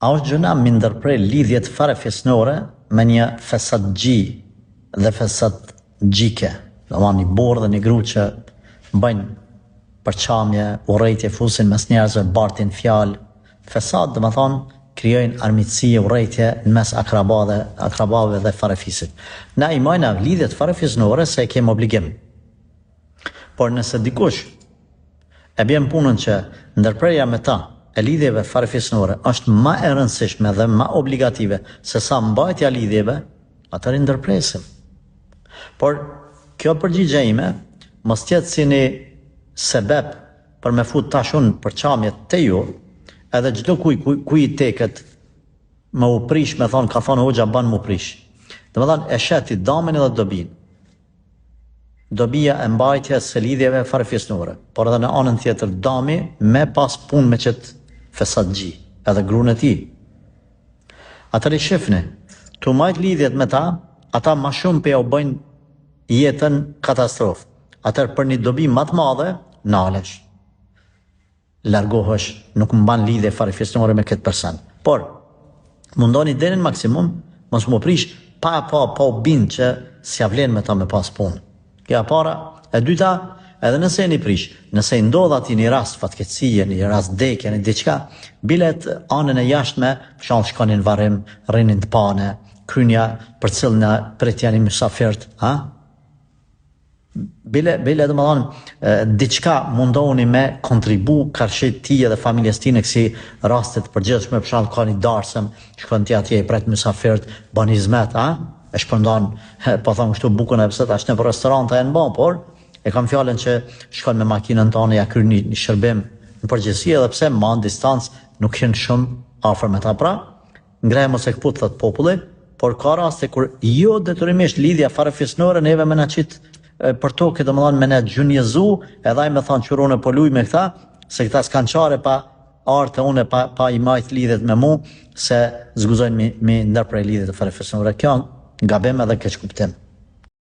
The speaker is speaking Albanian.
A është gjëna mi ndërprej lidhjet fare fisnore me një fesatgji dhe fesatgjike. Do ma një borë dhe një gru që bëjnë përqamje, urrejtje, fusin mes njerëzve, bartin fjalë. Fesat dhe më thonë, krijojnë armiqësi, urrejtje në mes akrabave dhe farefisit. Na i majna lidhjet farefisnore se e kemë obligim. Por nëse dikush e bjen punën që ndërpreja me ta e lidhjeve farefisnore është ma e rëndësishme dhe ma obligative se sa mbajtja lidhjeve, atër i ndërpresim. Por kjo përgjigje ime mos tjetë si një sebeb për me fut tashun për qamjet të ju, edhe çdo kuj i teket më u prish, me thonë, ka thonë hoxha ban më prish. Dhe me thonë, e sheti damin edhe dobin. Dobia e mbajtjes së lidhjeve farefisnore, por edhe në anën tjetër dami me pas punë me qëtë fesatgji, edhe grunë e tij. Atër i shifni, të majt lidhjet me ta, ata ma shumë për ja u bëjnë jetën katastrofë. Atër për një dobi më të madhe, nalesh. Largohesh, nuk mban lidhje farefisnore me këtë person. Por, mundoni deri në maksimum, mos më prish pa u bind që s'ja vlen me ta me pas punë. Kja para, e dyta, edhe nëse e një prish, nëse i ndodh ati një rast fatkeqësie, një rast dekje, një diçka, bilet anën e jashtme, për shkonin në varrim, rrinin të pane, krynja për cilën pritja një mysafirt, ha? Bile dhe më thonë, diçka mundohuni me kontribu karshit tije dhe familjes tine kësi rastet përgjithshme, për shkak ka një darsëm, shkon ti atje i pret mysafirt, bën hizmet, ha? E shpërndan, po thonë kështu bukën e pëse, ashtë në për restoranta e në ban, por e kam fjallën që shkon me makinën tonë, ja kryr një shërbim në përgjithësi, edhe pse ma në distancë nuk jenë shumë afër me ta pra, ngrej mos e këput, thët populli, por ka raste kur jo detyrimisht lidhja farefisnore neve me na qitë për tokë, dhe më thonë me ne gjunjezu, edhe me thonë që unë po luj me këta, se këta s'kan qare pa artë, unë pa i majt lidhet me mu, se zguzojnë mi ndërprej lidhjet e farefisnore. Kjo gabim edhe keq kuptim.